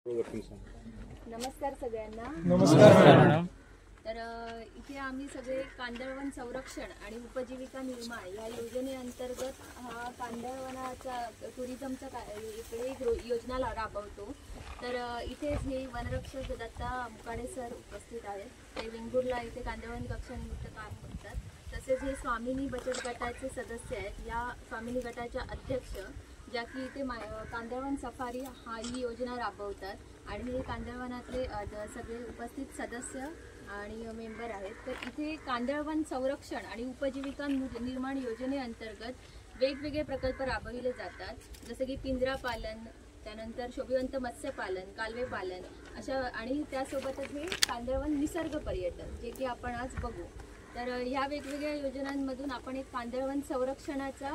नमस्कार सगळ्यांना. नमस्कार मॅडम. तर इथे आम्ही सगळे कांदळवन संरक्षण आणि उपजीविका निर्माण या योजनेअंतर्गत हा कांदळवनाचा टुरिझमचा इकडे एक योजना राबवतो. तर इथे हे वनरक्षक दत्ता मुकाडे सर उपस्थित आहेत. ते वेंगुर्ला इथे कांदळवन कक्षानिमित्त काम करतात. तसेच हे स्वामिनी बचत गटाचे सदस्य आहेत. या स्वामिनी गटाच्या अध्यक्ष ज्या की इथे कांदळवन सफारी ही योजना राबवतात आणि हे कांदळवनातले सगळे उपस्थित सदस्य आणि मेंबर आहेत. तर इथे कांदळवन संरक्षण आणि उपजीविका निर्माण योजनेअंतर्गत वेगवेगळे प्रकल्प राबविले जातात. जसे की पिंजरा पालन, त्यानंतर शोभिवंत मत्स्य पालन, कालवे पालन अशा, आणि त्यासोबतच हे कांदळवन निसर्ग पर्यटन जे की आपण आज बघू. तर ह्या वेगवेगळ्या योजनांमधून आपण एक कांदळवन संरक्षणाचा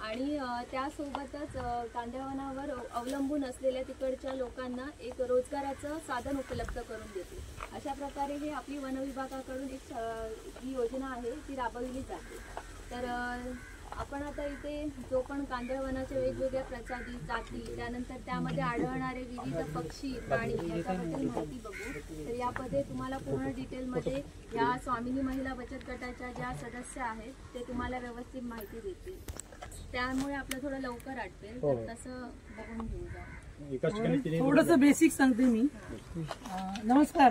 आणि त्यासोबतच कांदळवनावर अवलंबून असलेल्या तिकडच्या लोकांना एक रोजगाराचं साधन उपलब्ध करून देतो. अशा प्रकारे हे आपली वनविभागाकडून एक ही योजना आहे ती राबविली जाते. तर आपण आता इथे जो पण कांदळवनाच्या वेगवेगळ्या प्रजाती, जाती, त्यानंतर त्यामध्ये आढळणारे विविध पक्षी, प्राणी याच्याबद्दल माहिती बघू. तर यामध्ये तुम्हाला पूर्ण डिटेलमध्ये या स्वामिनी महिला बचत गटाच्या ज्या सदस्य आहेत ते तुम्हाला व्यवस्थित माहिती देतील. त्यामुळे आपलं थोडं लवकर आटपेल. तर तसं बघून घेऊ जा. थोडस बेसिक सांगते मी. नमस्कार.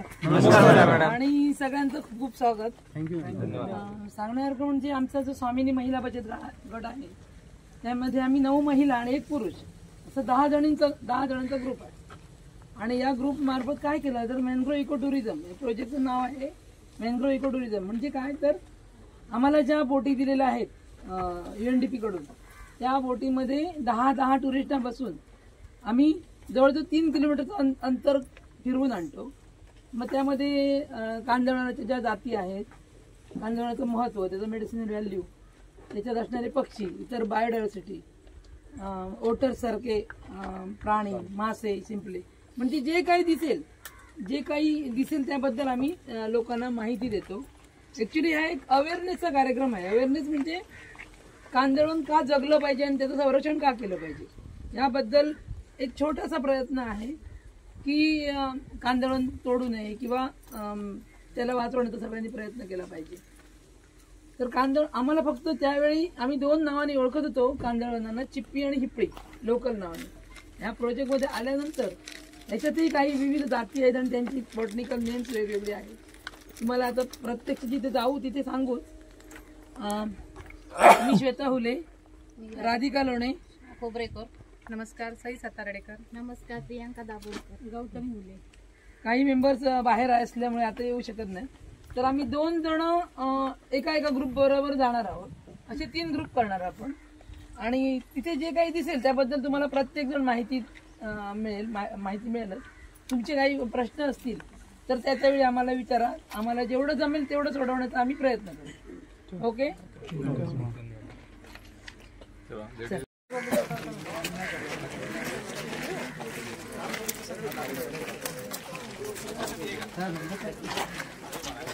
आणि सगळ्यांचं खूप स्वागत. सांगण्यासारखं म्हणजे आमचा जो स्वामिनी महिला बचत गट आहे त्यामध्ये आम्ही 9 महिला आणि 1 पुरुष असं 10 जणांचा ग्रुप आहे. आणि या ग्रुप मार्फत काय केलं तर मॅनग्रोव्ह इको टुरिझम या प्रोजेक्टचं नाव आहे मॅनग्रोव्ह इको टुरिझम. म्हणजे काय तर आम्हाला ज्या बोटी दिलेल्या आहेत UNDP कडून त्या बोटीमध्ये 10 टुरिस्टांना बसून आम्ही जवळजवळ 3 किलोमीटरचं अंतर फिरवून आणतो. मग त्यामध्ये कांदळवनाच्या ज्या जाती आहेत, कांदळवनाचं महत्त्व, त्याचं मेडिसिनल व्हॅल्यू, त्याच्यात असणारे पक्षी, इतर बायोडायव्हर्सिटी, ओटरसारखे प्राणी, मासे, शिंपले, म्हणजे जे काही दिसेल त्याबद्दल आम्ही लोकांना माहिती देतो. ॲक्च्युली हा एक अवेअरनेसचा कार्यक्रम आहे. अवेअरनेस म्हणजे कांदळवन का जगलं पाहिजे आणि त्याचं संरक्षण का केलं पाहिजे याबद्दल एक छोटासा प्रयत्न आहे की कांदळवन तोडू नये किंवा त्याला वाचवण्याचा सगळ्यांनी प्रयत्न केला पाहिजे. तर आम्हाला फक्त त्यावेळी आम्ही 2 नावाने ओळखत होतो कांदळवनांना, चिप्पी आणि हिप्पी, लोकल नावाने. ह्या प्रोजेक्टमध्ये आल्यानंतर याच्यातही काही विविध जाती आहेत आणि त्यांची बॉटनिकल नेम्स वेगवेगळे आहेत. तुम्हाला आता प्रत्यक्ष जिथे जाऊ तिथे सांगू. मी श्वेता हुले, राधिका लोणे, खोबरेकर. नमस्कार. सई सातारडेकर. नमस्कार. प्रियांका दाभोळकर, गौतम हुले. काही मेंबर्स बाहेर असल्यामुळे आता येऊ शकत नाही. तर आम्ही 2 जण एका ग्रुप बरोबर जाणार आहोत. असे 3 ग्रुप करणार आपण. आणि तिथे जे काही दिसेल त्याबद्दल तुम्हाला प्रत्येक जण माहिती मिळेलच. तुमचे काही प्रश्न असतील तर त्याच्या वेळी आम्हाला विचारा. आम्हाला जेवढं जमेल तेवढं सोडवण्याचा आम्ही प्रयत्न करू. ओके.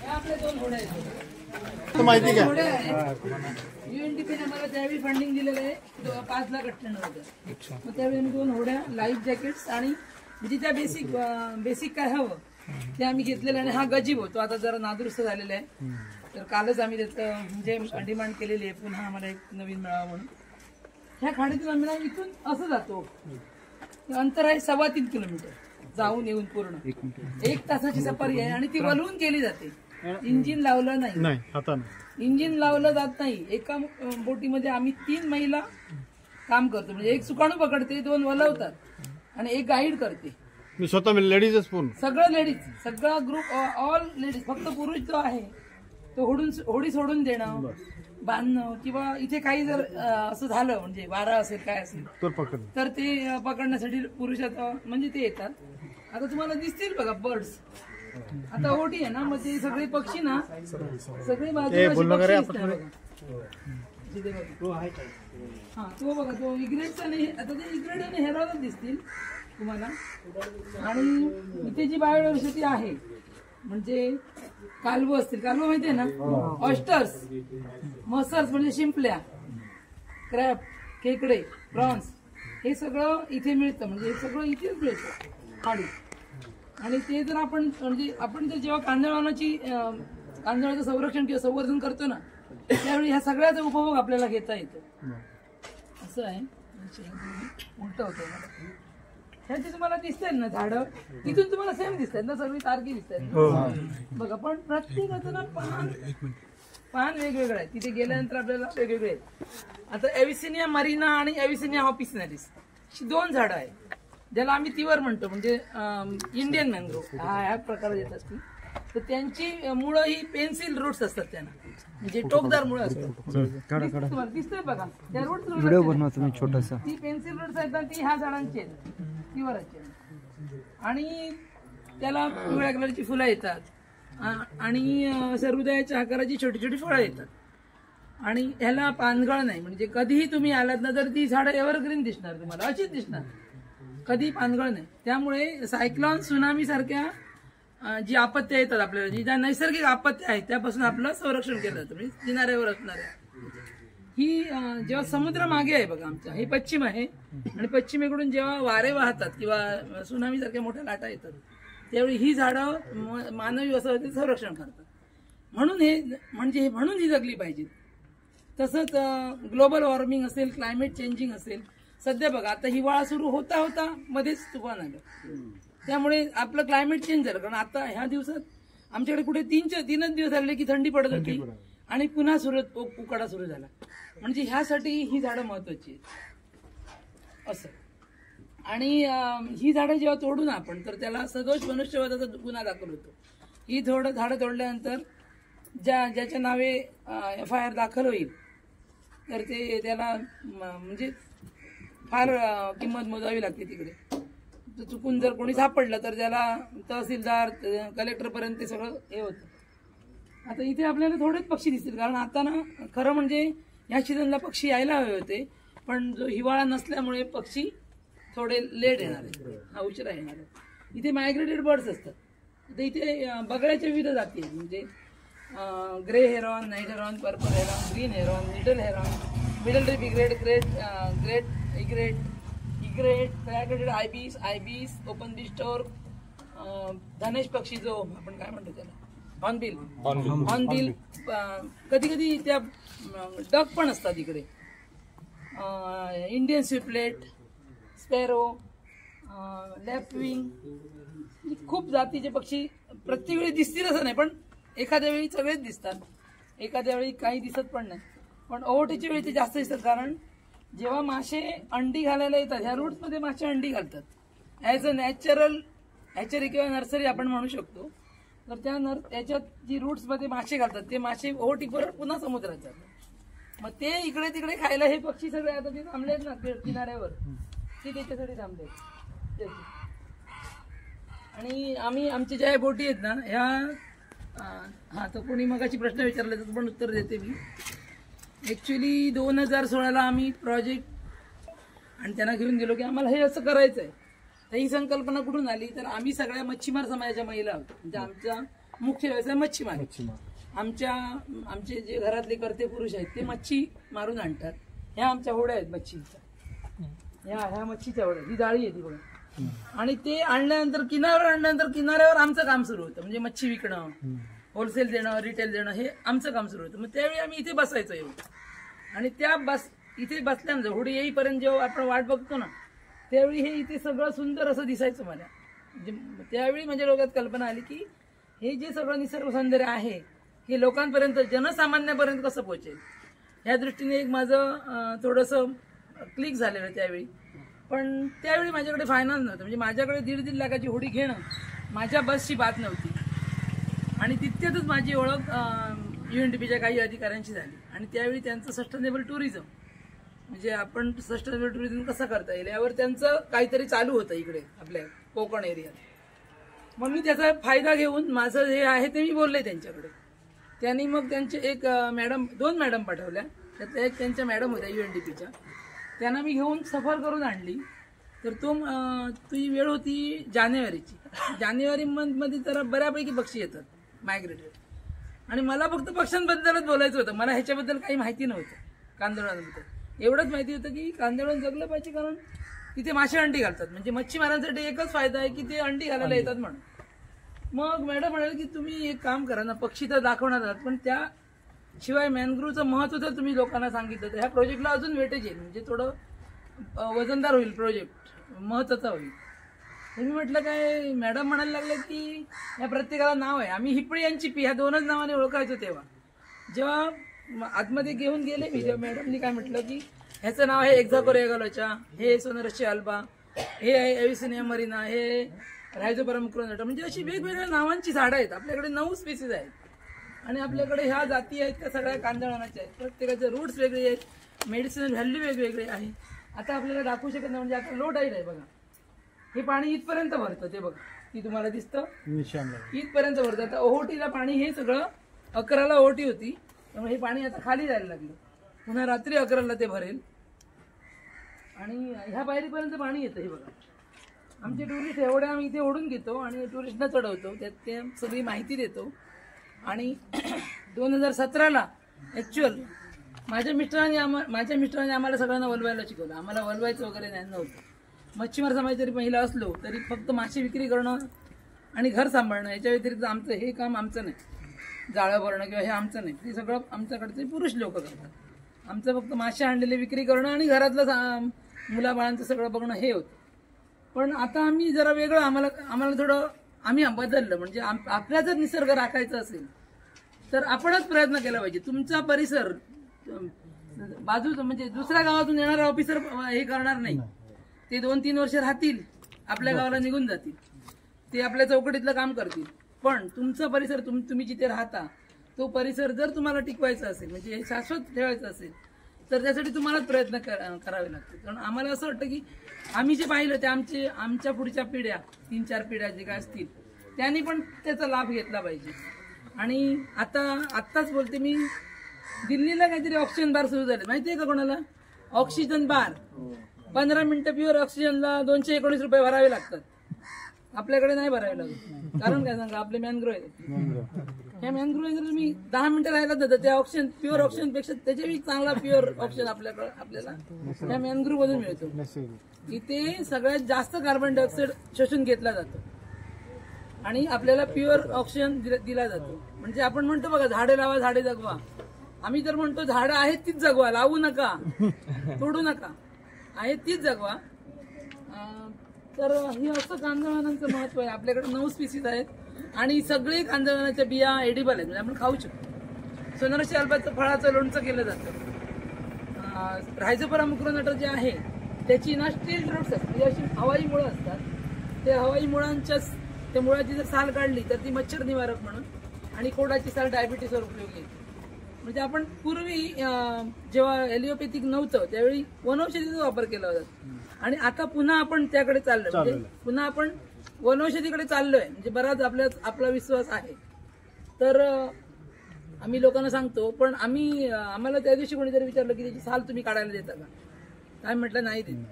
आपले 2 घोडे आहेत. माहिती का? UNDPने मला त्यावेळी फंडिंग दिलेलं आहे 5,98,000. मग त्यावेळी आम्ही 2 घोड्या, लाईफ जॅकेट्स आणि म्हणजे त्या बेसिक काय हवं ते आम्ही घेतलेलं. आणि हा गजीबो तो आता जरा नादुरुस्त झालेला आहे. तर कालच आम्ही त्याचं म्हणजे डिमांड केलेली आहे पुन्हा आम्हाला एक नवीन मिळावा म्हणून. ह्या खाडीतून आम्ही इथून असं जातो. अंतर आहे 3.25 किलोमीटर जाऊन येऊन पूर्ण 1 तासाची सफारी आहे. आणि ती वलवून केली जाते. इंजिन लावलं नाही, इंजिन लावलं जात नाही. एका बोटीमध्ये आम्ही 3 महिला काम करतो. म्हणजे 1 सुकाणू पकडते, 2 वलवतात आणि 1 गाईड करते. मी स्वतः लेडीजच पूर्ण सगळं लेडीज, सगळा ग्रुप ऑल लेडीज. फक्त पुरुष जो आहे तो होडी सोडून देणं, बांधणं, किंवा इथे काही जर असं झालं म्हणजे वारा असेल काय असेल तर ते पकडण्यासाठी पुरुष म्हणजे ते येतात. आता तुम्हाला दिसतील बघा बर्ड्स. आता ओटी आहे ना, मग ते सगळे पक्षी ना सगळे बाजूला हा तो बघा तो इग्रेडचा नाही. आता ते इग्रेड आणि हेरॉलच दिसतील तुम्हाला. आणि इथे जी बायोडायव्हर्सिटी आहे म्हणजे कालवं असतील, कालवं माहिती आहे ना, ऑयस्टर्स, मसर्स म्हणजे शिंपल्या, क्रॅब, खेकडे, प्रॉन्स, हे सगळं इथे मिळतं. म्हणजे हे सगळं इथेच मिळतं खाडी. आणि ते जर आपण म्हणजे आपण जर जेव्हा कांदळाचं संरक्षण किंवा संवर्धन करतो ना त्यावेळी ह्या सगळ्याचा उपभोग आपल्याला घेता येतो. असं आहे. उलट होतं मला. ह्याची तुम्हाला दिसतात ना झाडं, तिथून तुम्हाला सेम दिसतात ना, सगळी सारखी दिसतात बघा. पण प्रत्येकाचं ना पान वेगवेगळं आहे. तिथे गेल्यानंतर आपल्याला वेगवेगळे आहेत. आता एव्हिसिनिया मरिना आणि एव्हिसिनिया ऑफिसनॅरिस अशी 2 झाडं आहेत ज्याला आम्ही तिवर म्हणतो, म्हणजे इंडियन मँग्रोव्ह ह्या प्रकारात येत असतील. तर त्यांची मुळं ही पेन्सिल रूट्स असतात, त्यांना म्हणजे टोकदार मुळं असतात. दिसतंय बघा त्या रूट्स छोटासा ती पेन्सिल रूट्स आहेत ना, ती ह्या झाडांची आहेत, तिवराची. आणि त्याला पिवळ्या कलरची फुलं येतात आणि हृदयाच्या आकाराची छोटी छोटी फळं येतात. आणि ह्याला पानगळ नाही, म्हणजे कधीही तुम्ही आलात ना तर ती झाडं एव्हरग्रीन दिसणार तुम्हाला, अशीच दिसणार, कधी पानगळ नाही. त्यामुळे सायक्लॉन सुनामी सारख्या जी आपत्त्या येतात आपल्याला, जी ज्या नैसर्गिक आपत्त्या आहेत त्यापासून आपलं संरक्षण केलं जातं. म्हणजे किनाऱ्यावर असणाऱ्या ही जेव्हा समुद्र मागे आहे बघा आमच्या, हे पश्चिम आहे आणि पश्चिमेकडून जेव्हा वारे वाहतात किंवा सुनामी सारख्या मोठ्या लाटा येतात त्यावेळी ही झाडं मानवी वसाहतीचं संरक्षण करतात. म्हणून ही जगली पाहिजेत. तसंच ग्लोबल वॉर्मिंग असेल, क्लायमेट चेंजिंग असेल. सध्या बघा आता हिवाळा सुरू होता होता मध्येच तुफान आलं, त्यामुळे आपलं क्लायमेट चेंज झालं. कारण आता ह्या दिवसात आमच्याकडे कुठे 3 दिवस झाले की थंडी पडत होती आणि पुन्हा उकाडा सुरू झाला. म्हणजे ह्यासाठी ही झाडं महत्वाची आहेत असं. आणि ही झाडं जेव्हा तोडू ना आपण तर त्याला सदोष मनुष्यवधाचा गुन्हा दाखल होतो. ही झाडं तोडल्यानंतर ज्याच्या नावे FIR दाखल होईल तर ते त्याला म्हणजे फार किंमत मोजावी लागते तिकडे. चुकून जर कोणी सापडलं तर त्याला तहसीलदार कलेक्टरपर्यंत ते सगळं हे होतं. आता इथे आपल्याला थोडेच पक्षी दिसतील, कारण आता ना खरं म्हणजे ह्या सीझनला पक्षी यायला हवे होते, पण जो हिवाळा नसल्यामुळे पक्षी थोडे लेट येणार आहे, उशिरा येणार आहे. इथे मायग्रेटेड बर्ड्स असतात. तर इथे बगळ्याच्या विविध जाती आहेत, म्हणजे grey heron, night heron, purple heron, green heron, little heron, middle रिप इग्रेट, इग्रेट, फ्रॅग्रेटेड आयबीस, ओपन बिस्टोर, धनेश पक्षी जो आपण काय म्हणतो त्याला हॉर्नबिल, कधी कधी त्या डक पण असतात इकडे, इंडियन स्विफ्टलेट, स्पॅरो, लॅपविंग, खूप जातीचे पक्षी प्रत्येक वेळी दिसतील असं नाही, पण एखाद्या वेळी सगळेच दिसतात, एखाद्या वेळी काही दिसत पण नाही. पण ओहोटीच्या वेळी ते जास्त दिसतात, कारण जेव्हा मासे अंडी घालायला येतात ह्या रूट्समध्ये मासे अंडी घालतात. ॲज अ नॅचरल हॅचरी किंवा नर्सरी आपण म्हणू शकतो. तर त्याच्यात जी रूट्समध्ये मासे घालतात ते मासे ओहोटीवर पुन्हा समुद्रात जातात. मग ते इकडे तिकडे खायला हे पक्षी सगळे आता ते थांबलेत ना किनाऱ्यावर, ते त्याच्यासाठी थांबलेत. आणि आमच्या ज्या बोटी आहेत ना ह्या तर कोणी मगाची प्रश्न विचारला त्याचं पण उत्तर देते मी. ॲक्च्युली 2016ला आम्ही प्रोजेक्ट आणि त्यांना घेऊन गेलो की आम्हाला हे असं करायचं आहे. तर ही संकल्पना कुठून आली, तर आम्ही सगळ्या मच्छीमार समाजाच्या महिला आहोत. म्हणजे आमचा मुख्य व्यवसाय मच्छीमार. आमचे जे घरातले कर्ते पुरुष आहेत ते मच्छी मारून आणतात. ह्या आमच्या होड्या आहेत मच्छीच्या, ह्या मच्छीच्या होड्या, ही जाळी आहे ती होड्या. आणि ते आणल्यानंतर किनाऱ्यावर आमचं काम सुरू होतं. म्हणजे मच्छी विकणं, होलसेल देणं, रिटेल देणं, हे आमचं काम सुरू होतं. मग त्यावेळी आम्ही इथे बसायचो एवढं. आणि इथे बसल्यानंतर होडी येईपर्यंत जेव्हा आपण वाट बघतो ना त्यावेळी हे इथे सगळं सुंदर असं दिसायचं मला. त्यावेळी माझ्या डोक्यात कल्पना आली की हे जे सगळं निसर्ग सौंदर्य आहे हे लोकांपर्यंत, जनसामान्यापर्यंत कसं पोहोचेल. ह्या दृष्टीने एक माझं थोडंसं क्लिक झालेलं त्यावेळी. पण त्यावेळी माझ्याकडे फायनान्स नव्हतं. म्हणजे माझ्याकडे 1.5 लाखाची होडी घेणं माझ्या बसची बात नव्हती. आणि तितक्यातच माझी ओळख UNDPच्या काही अधिकाऱ्यांशी झाली. आणि त्यावेळी त्यांचं सस्टेनेबल टुरिझम, म्हणजे आपण सस्टेनेबल टुरिझम कसं करता येईल यावर त्यांचं काहीतरी चालू होतं इकडे आपल्या कोकण एरियात. मग मी त्याचा फायदा घेऊन माझं जे आहे ते मी बोलले त्यांच्याकडे. त्यांनी मग त्यांचे एक दोन मॅडम पाठवल्या. त्यातल्या एक त्यांच्या मॅडम होत्या UNDPच्या. त्यांना मी घेऊन सफर करून आणली. तर ती वेळ होती जानेवारी मंथमध्ये तर बऱ्यापैकी पक्षी येतात मायग्रेटेड. आणि मला फक्त पक्ष्यांबद्दलच बोलायचं होतं. मला ह्याच्याबद्दल काही माहिती नव्हतं कांदळांबद्दल. एवढंच माहिती होतं की कांदळवन जगलं पाहिजे, कारण तिथे मासे अंडी घालतात. म्हणजे मच्छीमारांसाठी एकच फायदा आहे की ते अंडी घालायला येतात म्हणून. मग मॅडम म्हणाले की तुम्ही एक काम करा ना, पक्षी तर दाखवणार आहात पण त्या शिवाय मॅनग्रोव्हचं महत्व जर तुम्ही लोकांना सांगितलं तर ह्या प्रोजेक्टला अजून वेटेज येईल, म्हणजे थोडं वजनदार होईल, प्रोजेक्ट महत्वाचा होईल. मी म्हटलं काय, मॅडम म्हणायला लागले की या प्रत्येकाला नाव आहे. आम्ही हिपळी यांची पी ह्या दोनच नावाने ओळखायचो. तेव्हा जेव्हा आतमध्ये घेऊन गेले मी, तेव्हा मॅडमनी काय म्हटलं की ह्याचं नाव आहे एक्झाकोरिया गलोचा, हे सोनरशी अल्बा, हे आहे एव्हिसिनिया मरिना, हे रायझोपरम क्रोनटा, म्हणजे अशी वेगवेगळ्या नावांची झाडं आहेत. आपल्याकडे 9 स्पीसीज आहेत आणि आपल्याकडे ह्या जाती आहेत त्या सगळ्या कांदळवनाच्या आहेत. प्रत्येकाचे रूट्स वेगळे आहेत, मेडिसिनल व्हॅल्यू वेगवेगळे आहे. आता आपल्याला दाखवू शकत नाही, म्हणजे आता लो टाईड आहे बघा, हे पाणी इथपर्यंत भरतं, ते बघा ती तुम्हाला दिसतं इथपर्यंत भरतं. आता ओहोटीला पाणी हे सगळं 11ला ओहोटी होती, त्यामुळे हे पाणी आता खाली जायला लागलं. पुन्हा रात्री 11ला ते भरेल आणि ह्या पायरीपर्यंत पाणी येतं. हे बघा आमचे टुरिस्ट एवढे आम्ही इथे ओढून घेतो आणि टुरिस्टना चढवतो, त्यात ते सगळी माहिती देतो. आणि 2017ला ॲक्च्युअल माझ्या मिस्टरांनी आम्हाला सगळ्यांना वलवायला शिकवलं. आम्हाला वलवायचं वगैरे नाही नव्हतं. मच्छीमार समाज जरी महिला असलो तरी फक्त मासे विक्री करणं आणि घर सांभाळणं याच्या व्यतिरिक्त आमचं हे काम आमचं नाही. जाळं भरणं किंवा हे आमचं नाही, ते सगळं आमच्याकडचे पुरुष लोक करतात. आमचं फक्त मासे आणलेले विक्री करणं आणि घरातलं मुलाबाळांचं सगळं बघणं हे होतं. पण आता आम्ही जरा वेगळं, आम्हाला थोडं आम्ही बदललं. म्हणजे आपला जर निसर्ग राखायचा असेल तर आपणच प्रयत्न केला पाहिजे. तुमचा परिसर बाजूचा म्हणजे दुसऱ्या गावातून येणारा ऑफिसर हे करणार नाही. ते 2-3 वर्ष राहतील, आपल्या गावाला निघून जातील, ते आपल्या चौकटीतलं काम करतील. पण तुमचा परिसर तुम्ही जिथे राहता तो परिसर जर तुम्हाला टिकवायचा असेल, म्हणजे शाश्वत ठेवायचं असेल, तर त्यासाठी तुम्हालाच प्रयत्न करावे लागतील. कारण आम्हाला असं वाटतं की आम्ही जे पाहिलं ते आमच्या पुढच्या पिढ्या 3-4 पिढ्या जे काय असतील त्यांनी पण त्याचा लाभ घेतला पाहिजे. आणि आत्ताच बोलते मी, दिल्लीला काहीतरी ऑक्सिजन बार सुरू झाले माहितीये का कोणाला? ऑक्सिजन बार 15 मिनिटं प्युअर ऑक्सिजनला 219 रुपये भरावे लागतात. आपल्याकडे नाही भरावे लागत. कारण काय सांगा, आपले मॅनग्रोव्ह आहेत. ह्या मॅनग्रोव्ह जर तुम्ही 10 मिनिटं राहिला तर त्या ऑक्सिजन प्युअर ऑक्सिजन पेक्षा त्याच्याही चांगला प्युअर ऑक्सिजन आपल्याला त्या मॅनग्रोव्ह मधून मिळतो. इथे सगळ्यात जास्त कार्बन डायऑक्साईड शोषून घेतला जातो आणि आपल्याला प्युअर ऑक्सिजन दिला जातो. म्हणजे आपण म्हणतो बघा, झाडे लावा झाडे जगवा. आम्ही तर म्हणतो झाडं आहेत तीच जगवा, लावू नका, तोडू नका, आहेत तीच जगवा. तर हे असं कांदळवनांचं महत्व आहे. आपल्याकडे 9 स्पीसीज आहेत आणि सगळे कांदळवनाच्या बिया एडिबल आहेत, म्हणजे आपण खाऊ शकतो. सोनरशी अल्बाचं फळाचं लोणचं केलं जातं. रायझोपरम क्रोनटा जे आहे त्याची ना स्टील रूट्स आहेत, म्हणजे अशी हवाई मुळं असतात. त्या हवाई मुळांच्या मुळाची जर साल काढली तर ती मच्छर निवारक म्हणून, आणि कोडाची साल डायबिटीसवर उपयोगी येते. म्हणजे आपण पूर्वी जेव्हा एलिओपॅथिक नव्हतं त्यावेळी वनौषधीचा वापर केला होता आणि आता पुन्हा आपण त्याकडे चाललोय. म्हणजे पुन्हा आपण वनौषधीकडे चाललोय, म्हणजे बराच आपला विश्वास आहे. तर आम्ही लोकांना सांगतो. पण आम्हाला त्या दिवशी कोणीतरी विचारलं की त्याची साल तुम्ही काढायला देता का? काय म्हटलं नाही देत.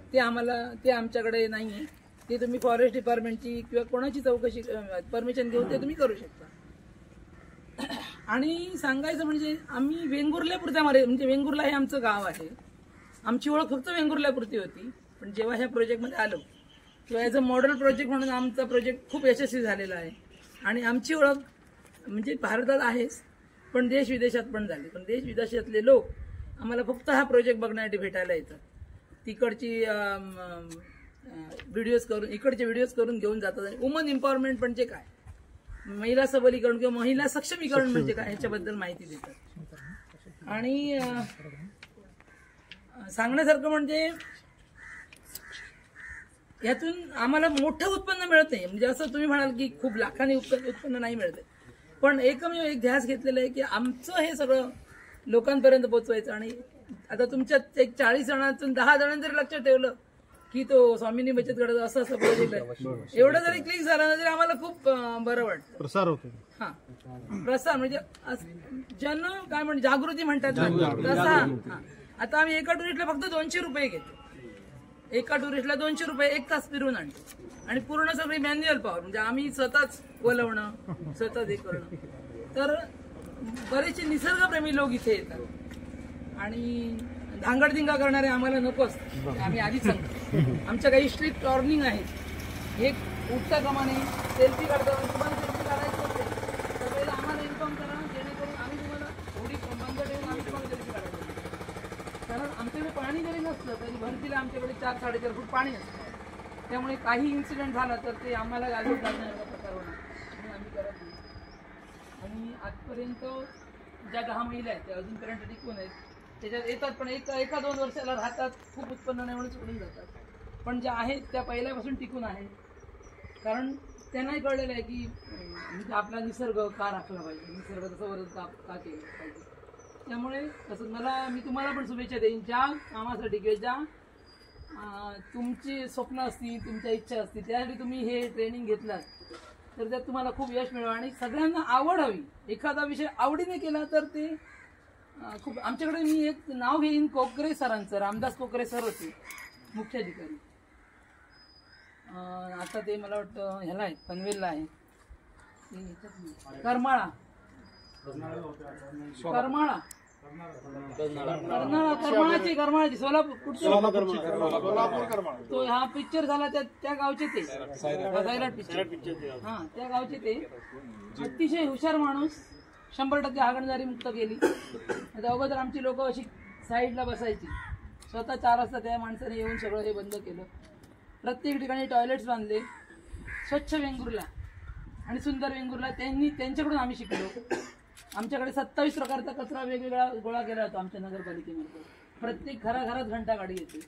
ते आमच्याकडे नाहीये. ते तुम्ही फॉरेस्ट डिपार्टमेंटची किंवा कोणाची चौकशी परमिशन घेऊन ते तुम्ही करू शकता. आणि सांगायचं म्हणजे आम्ही वेंगुर्ल्यापुरत्या म्हणजे वेंगुर्ला हे आमचं गाव आहे. आमची ओळख फक्त वेंगुर्ल्यापुरती होती. पण जेव्हा ह्या प्रोजेक्टमध्ये आलो तेव्हा ॲज अ मॉडेल प्रोजेक्ट म्हणून आमचा प्रोजेक्ट खूप यशस्वी झालेला आहे. आणि आमची ओळख म्हणजे भारतात आहेच, पण देश विदेशात पण झाली. पण देश विदेशातले लोक आम्हाला फक्त हा प्रोजेक्ट बघण्यासाठी भेटायला येतात. तिकडची व्हिडिओज करून, इकडचे व्हिडिओज करून घेऊन जातात. आणि वुमन एम्पॉवरमेंट म्हणजे काय, महिला सबलीकरण किंवा महिला सक्षमीकरण म्हणजे काय ह्याच्याबद्दल माहिती देतात. आणि सांगण्यासारखं म्हणजे यातून आम्हाला मोठं उत्पन्न मिळत नाही. म्हणजे असं तुम्ही म्हणाल की खूप लाखांनी उत्पन्न नाही मिळते, पण एकमेव एक ध्यास घेतलेला आहे की आमचं हे सगळं लोकांपर्यंत पोहोचवायचं. आणि आता तुमच्यात एक 40 जणांतून 10 जणांनी जरी लक्षात ठेवलं की तो स्वामिनी बचत गटाचा असं प्रोजेक्ट आहे, एवढं जरी क्लिक झालं ना तरी आम्हाला खूप बरं वाटतं. प्रसार होतो. हा, प्रसार म्हणजे जन काय म्हणजे जागृती म्हणतात तसा. आता आम्ही एका टुरिस्टला फक्त 200 रुपये घेतो. एका टुरिस्टला 200 रुपये 1 तास फिरून आणतो. आणि पूर्ण सगळी मॅन्युअल पॉवर, म्हणजे आम्ही स्वतःच बोलवणं, स्वतःच हे करणं. तर बरेचसे निसर्गप्रेमी लोक इथे येतात आणि धांगडधिंगा करणारे आम्हाला नकोच. आम्ही आधीच सांगतो आमच्या काही स्ट्रिक्ट वॉर्निंग आहेत. एक उठता क्रमाने सेल्फी काढताना तुम्हाला सेल्फी असलं तरी भरतीला आमच्याकडे 4-4.5 फूट पाणी असतं. त्यामुळे काही इन्सिडेंट झाला तर ते आम्हाला गाजवत लागण्याचा प्रकार होणार म्हणून आम्ही करत नाही. आणि आजपर्यंत ज्या 10 महिला आहेत त्या अजूनपर्यंत टिकून आहेत. त्याच्यात येतात पण एका 2 वर्षाला राहतात, खूप उत्पन्न नाही म्हणून सोडून जातात. पण ज्या आहेत त्या पहिल्यापासून टिकून आहेत. कारण त्यांनाही कळलेलं आहे की म्हणजे आपला निसर्ग का राखला पाहिजे, निसर्गाचं संवर्धन का केलं पाहिजे. त्यामुळे तसं मी तुम्हाला पण शुभेच्छा देईन ज्या कामासाठी किंवा ज्या तुमची स्वप्न असतील, तुमच्या इच्छा असतील, त्यासाठी तुम्ही हे ट्रेनिंग घेतलात तर त्यात तुम्हाला खूप यश मिळेल. आणि सगळ्यांना आवड हवी. एखादा विषय आवडीने केला तर ते खूप. आमच्याकडे मी एक नाव घेईन कोकरे सरांचं, रामदास कोकरे सर होते मुख्याधिकारी. आता ते मला वाटतं ह्याला आहे, पनवेलला आहे, करमाळा सोलापूर तो हा पिक्चर झाला त्या गावचे ते सैराट पिक्चर, हा त्या गावचे ते अतिशय हुशार माणूस. 100% हागणदारी मुक्त केली. अगोदर आमची लोक अशी साईडला बसायची, स्वतः 4 वाजता त्या माणसाने येऊन सगळं हे बंद केलं. प्रत्येक ठिकाणी टॉयलेट्स बांधले, स्वच्छ वेंगुर्ला आणि सुंदर वेंगुर्ला त्यांच्याकडून आम्ही शिकलो. आमच्याकडे 27 प्रकारचा कचरा वेगवेगळा गोळा केला जातो आमच्या नगरपालिकेमध्ये. प्रत्येक घराघरात घंटा गाडी येते.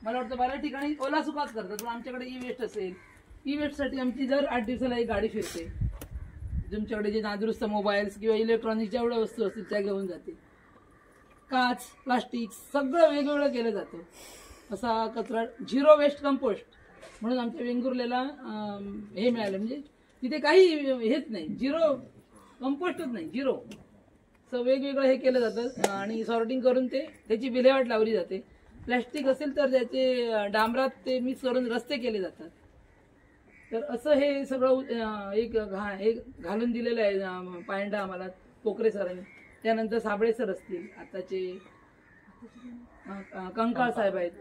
मला वाटतं बऱ्याच ठिकाणी ओला सुकाच करतात, पण आमच्याकडे ई वेस्ट असेल. ई वेस्टसाठी आमची दर 8 दिवसाला एक गाडी फिरते. तुमच्याकडे जे नादुरुस्त मोबाईल्स किंवा इलेक्ट्रॉनिक जेवढ्या वस्तू असतील त्या घेऊन जाते. काच, प्लास्टिक सगळं वेगवेगळं केलं जातं. असा कचरा झिरो वेस्ट कंपोस्ट म्हणून आमच्या वेंगुर्ल्याला हे मिळालं. म्हणजे तिथे काही हेच नाही, झिरो कंपोस्टच नाही, झिरो. सो वेगवेगळं हे केलं जातं आणि सॉर्टिंग करून त्याची विल्हेवाट लावली जाते. प्लॅस्टिक असेल तर त्याचे डांबरात ते मिक्स करून रस्ते केले जातात. तर असं हे सगळं एक घालून दिलेलं आहे पायंडा आम्हाला कोकरे सरांनी. त्यानंतर साबळे सर असतील, आताचे कंकाळ साहेब आहेत,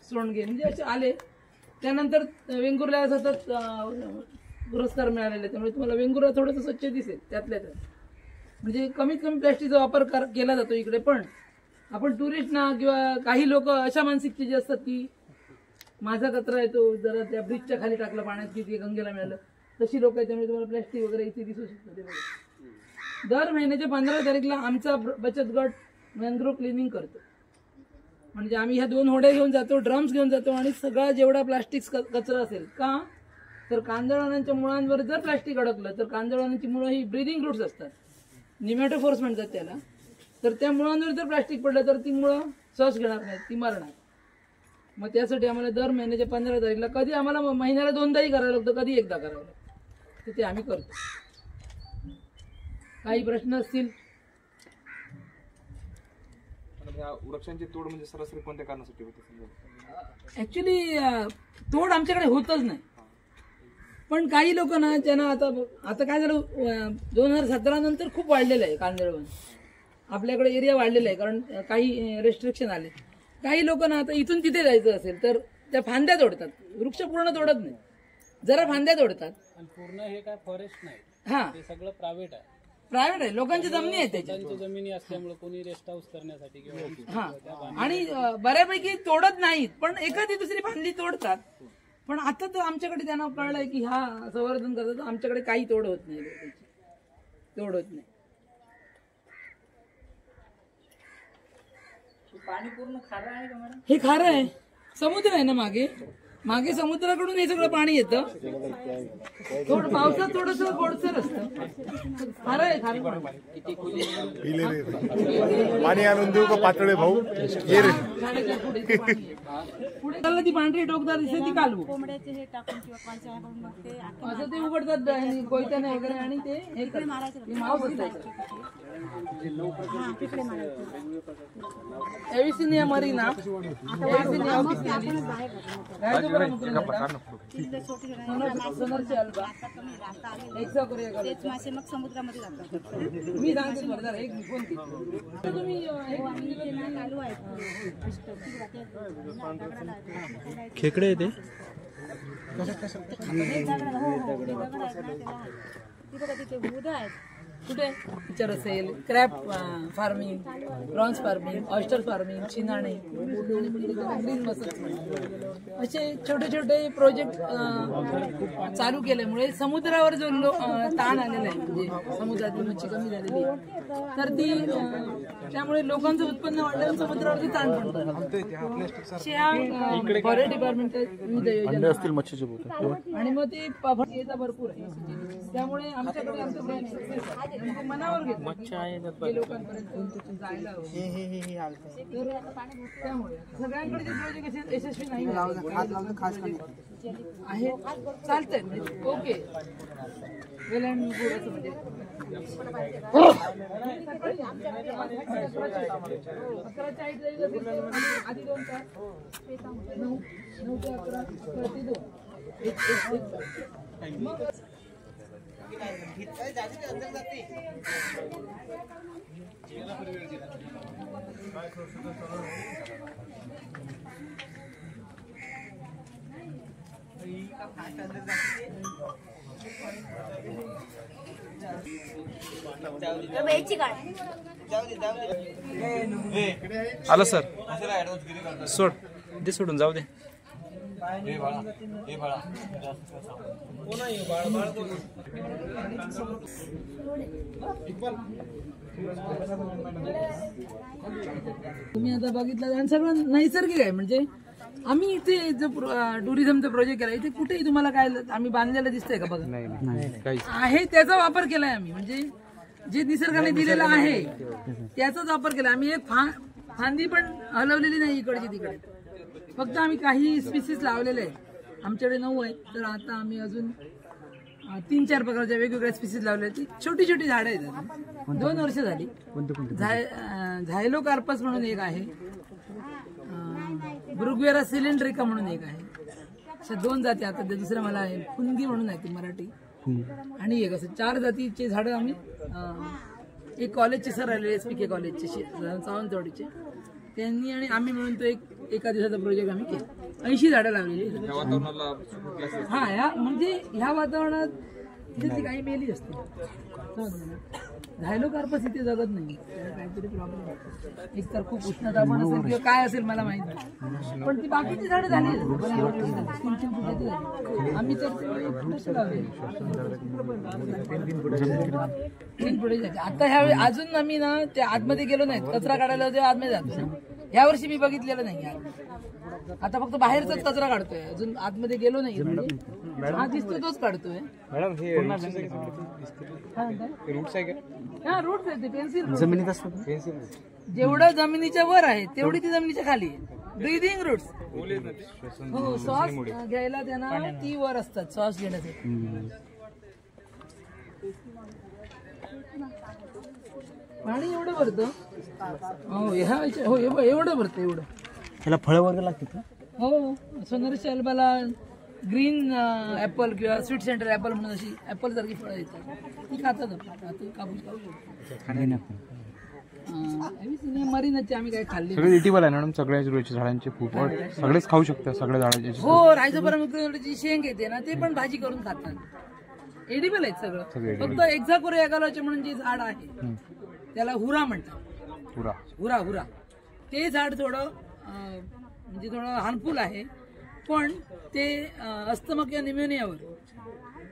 सोंडगे, म्हणजे असे आले. त्यानंतर वेंगुर्ल्याला सतत पुरस्कार मिळालेले, त्यामुळे तुम्हाला वेंगुर्ला थोडंसं स्वच्छ दिसेल त्यातल्या त्यात. म्हणजे कमीत कमी प्लॅस्टिकचा वापर केला जातो इकडे. पण आपण टुरिस्ट ना किंवा काही लोक अशा मानसिकतेचे असतात की माझा कचरा येतो जरा त्या ब्रिजच्या खाली टाकला पाण्यात की ते गंगेला मिळालं, तशी लोक आहेत. त्यामुळे तुम्हाला प्लॅस्टिक वगैरे इथे दिसू शकतं. ते बघा, दर महिन्याच्या 15 तारीखला आमचा बचत गट मॅनग्रोव्ह क्लिनिंग करतो. म्हणजे आम्ही ह्या 2 होड्या घेऊन जातो, ड्रम्स घेऊन जातो आणि सगळा जेवढा प्लास्टिक कचरा असेल, का तर कांदळवनांच्या मुळांवर जर प्लास्टिक अडकलं तर कांदळवनांची मुळं ही ब्रिदिंग रूट्स असतात, निमॅटोफोर्स म्हणतात त्याला. तर त्या मुळांवर जर प्लास्टिक पडलं तर ती मुळं श्वास घेणार नाहीत, ती मरणार. मग त्यासाठी आम्हाला दर महिन्याच्या 15 तारीखला, कधी आम्हाला महिन्याला 2दाही करावं लागतं, कधी एकदा करावं लागतं, तर ते आम्ही करतो. काही प्रश्न असतील? वृक्षांची तोड म्हणजे सरासरी कोणत्या कारणासाठी होते? ऍक्च्युली तोड आमच्याकडे होतच नाही. पण काही लोक ना त्यांना आता काय झालं, 2017 नंतर खूप वाढलेलं आहे कांदळवन. आपल्याकडे एरिया वाढलेला आहे कारण काही रेस्ट्रिक्शन आले. काही लोक ना आता इथून तिथे जायचं असेल तर त्या फांद्या तोडतात, वृक्ष पूर्ण तोडत नाही, जरा फांद्या तोडतात. पूर्ण हे काय फॉरेस्ट नाही, हा ते सगळं प्रायव्हेट आहे. प्रायव्हेट आहे, लोकांची जमिनी आहेत त्याच्या, जमिनी असल्यामुळे कोणी रेस्ट हाऊस करण्यासाठी किंवा हा. आणि बऱ्यापैकी तोडत नाहीत, पण एखादी दुसरी फांदी तोडतात. पण आता तर आमच्याकडे त्यांना कळलंय की हा संवर्धन करतात, आमच्याकडे काही तोड होत नाही, तोड होत नाही. पाणी पूर्ण खारं आहे का मॅडम? हे खारं आहे, समुद्र आहे ना मागे, मागे समुद्राकडून हे सगळं पाणी येतं. थोडं पावसात थोडस गोडसर असतं. खारं आहे, खारं पाणी आणून देऊ का पातळे भाऊ? ये रे. पुढे चाललं ती पांढरी टोकदार दिसते ती कालवू, कोंबड्याचे हे टाकून किंवा कांच्या मग ते असं ते उघडतात आणि कोयत्याने वगैरे आणि ते हे मांस असायचं. तिकडे मारायचं. एव्हिसिनिया मरीना, एव्हिसिनिया ऑफिसियालिस, सोनरची अल्बा, एक्झाकोरिया गरुड. तेच मासे मग समुद्रामध्ये जातात. मी सांगते तुम्हाला जरा एक फोन तुम्ही चालू आहे. खेकडे येते तिथे हुद आहेत. कुठे पिक्चर असेल, crab farming, prawns farming, oyster farming, चिनाणे, ग्रीन मसल असे छोटे छोटे प्रोजेक्ट चालू केल्यामुळे समुद्रावर जो ताण आलेला आहे, म्हणजे समुद्रातील मच्छी कमी झालेली आहे, तर ती त्यामुळे लोकांचं उत्पन्न वाढलं, समुद्रावरती ताण पडतो. फॉरेस्ट डिपार्टमेंटच्या विविध योजना असतील मच्छीचे आणि मग ते येता भरपूर आहे. त्यामुळे आमच्याकडे आमचं brand मनावर घेतो लोकांपर्यंत जायला हवं. तर त्यामुळे सगळ्यांकडे जे प्रोजेक्ट यशस्वी नाही आहे, चालतंय, ओके, वेल अँड गुड असं म्हणजे 11 आधी 2 तास 9 ते 11 प्रति 2 मग आलं सर, सोड दे, सोडून जाऊ दे. तुम्ही आता बघितलं आणि सगळं नैसर्गिक आहे. म्हणजे आम्ही इथे जो टुरिझमचा प्रोजेक्ट केला इथे कुठेही तुम्हाला काय आम्ही बांधलेलं दिसतंय का? बघा, आहे त्याचा वापर केलाय आम्ही. म्हणजे जे निसर्गाने दिलेलं आहे त्याचाच वापर केला आम्ही. एक फांदी पण हलवलेली नाही इकडची तिकडे. फक्त आम्ही काही स्पीसीज लावलेले आहेत. आमच्याकडे 9 आहेत, तर आता आम्ही अजून 3-4 प्रकारच्या वेगवेगळ्या स्पीसीज लावल्या. ती छोटी छोटी झाडं आहेत. 2 वर्ष झाली. झायलोकार्पस म्हणून एक आहे, ब्रुगवेरा सिलेंड्रिका म्हणून एक आहे. अशा 2 जाती. आता ते दुसरं मला आहे फुनगी म्हणून आहे ती मराठी, आणि एक असं 4 जातीचे झाडं आम्ही. एक कॉलेजचे सर आले, SPK कॉलेजचे सावंतवाडीचे, त्यांनी आणि आम्ही मिळून तो एका दिवसाचा प्रोजेक्ट आम्ही केला. 80 झाडं लावलेली. हा, म्हणजे ह्या वातावरणात इथे काही मेली असते. झायलोकार्पस इथे जगत नाही, काहीतरी प्रॉब्लेम. एक तर खूप उष्णता पण असेल किंवा काय असेल मला माहित नाही, पण ती बाकीची झाडं झाली. आम्ही तर आता ह्यावेळी अजून आम्ही ना त्या आतमध्ये गेलो नाहीत. कचरा काढायला जेव्हा आतमध्ये जातो, ह्या वर्षी मी बघितलेलं नाही. आता फक्त बाहेरचाच कचरा काढतोय, अजून आतमध्ये गेलो नाही. म्हणजे हा दिसतो तोच काढतोय. मॅडम हे रूट्स आहे का? हा, रूट्स आहे ते, पेन्सिल जमिनीत असतात. पेन्सिल जेवढं जमिनीच्या वर आहे तेवढी ती जमिनीच्या खाली आहे. Breathing roots. हो, श्वास घ्यायला त्यांना ती वर असतात, श्वास घेण्यासाठी. पाणी एवढं भरतं. हो, एवढं भरतं एवढं. त्याला फळं वगैरे लागतात. हो, सोनरच्या अल्बाला ग्रीन ऍपल किंवा स्वीट सेंटर ऍपल म्हणून अशी ऍपल सारखी फळं येतात, ती खातात. कापूस मरीनची आम्ही काय खाल्ली. सगळे इटिबल आहे मॅडम, सगळ्या झाडांचे फुटवड सगळेच खाऊ शकतात, सगळ्या झाडांचे. हो, रायझोपरमची शेंग येते ना, ते पण भाजी करून खातात. एडिबल आहेत सगळं. फक्त एक्झाकोरिया एगालोचे म्हणून जे झाड आहे त्याला हुरा म्हणतात. हुरा ते झाड थोडं म्हणजे थोडं हार्मफुल आहे, पण ते अस्थमा किंवा निमोनियावर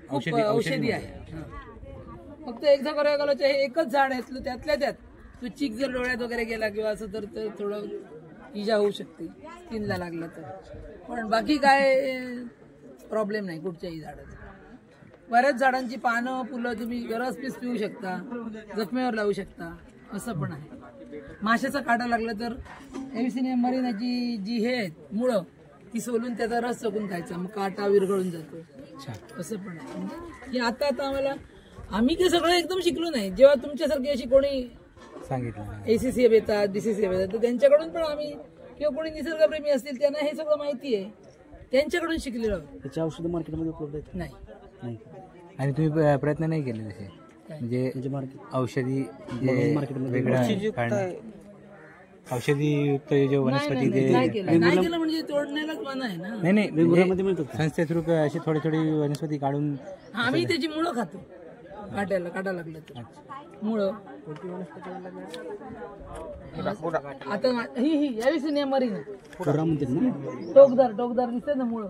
खूप औषधी आहे. फक्त एक्झाकोरिया एगालोचे हे एकच झाड आहे, त्यातल्या त्यात तो चिक जर डोळ्यात वगैरे गेला किंवा असं तर थोडं इजा होऊ शकते स्किनला लागलं तर. पण बाकी काय प्रॉब्लेम नाही कुठच्याही झाडाचा. बऱ्याच झाडांची पानं फुलं तुम्ही रस पीस पिऊ शकता, जखमेवर लावू शकता, असं पण आहे. माशाचा काटा लागला तर एव्हिसिनिया मरिनाची जी हे आहेत मुळं ती सोलून त्याचा रस चकून खायचा, मग काटा विरघळून जातो, असं पण आहे. म्हणजे आता आम्हाला आम्ही ते सगळं एकदम शिकलो नाही. जेव्हा तुमच्यासारखी अशी कोणी सांगितलं ACCF येतात, DCCF येतात, तर त्यांच्याकडून पण आम्ही किंवा कोणी निसर्गप्रेमी असतील त्यांना हे सगळं माहिती आहे, त्यांच्याकडून शिकलेलो. त्याची औषधं मार्केटमध्ये उपलब्ध आहेत नाही. आणि तुम्ही प्रयत्न नाही केले तसे, म्हणजे औषधी औषधीयुक्त जे वनस्पती नाही केलं म्हणजे तोडण्यालाच मना आहे ना. नाही संस्थे थ्रू अशी थोडी वनस्पती काढून आम्ही त्याची मुळं खातो. काढायला लागलं तर मुळं आता ही एव्हिसिनिया मरीना टोकदार दिसते ना मुळं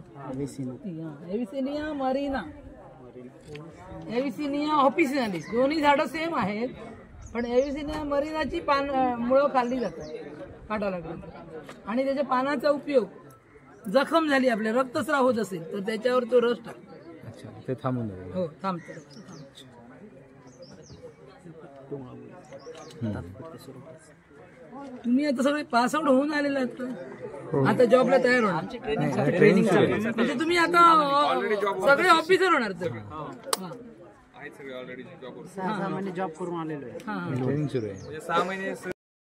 एव्हिसिनिया मरीना एव्हिसिनिया ऑफिसिनालिस दोन्ही झाडं सेम आहेत पण एव्हिसिनिया मरीनाची मुळं खाल्ली जातात काढावं लागलं आणि त्याच्या पानाचा उपयोग जखम झाली आपल्या रक्तस्राव होत असेल तर त्याच्यावर तो रस टाक अच्छा ते थांबून जाईल. हो थांबतो तुम्ही आता सगळे पास आउट होऊन आलेले आहात का? आता जॉबला तयार होणार ट्रेनिंग सुरू आहे. म्हणजे तुम्ही आता सगळे ऑफिसर होणार तर आहेत सगळे ऑलरेडी जॉब ट्रेनिंग सुरू आहे. म्हणजे 6 महिने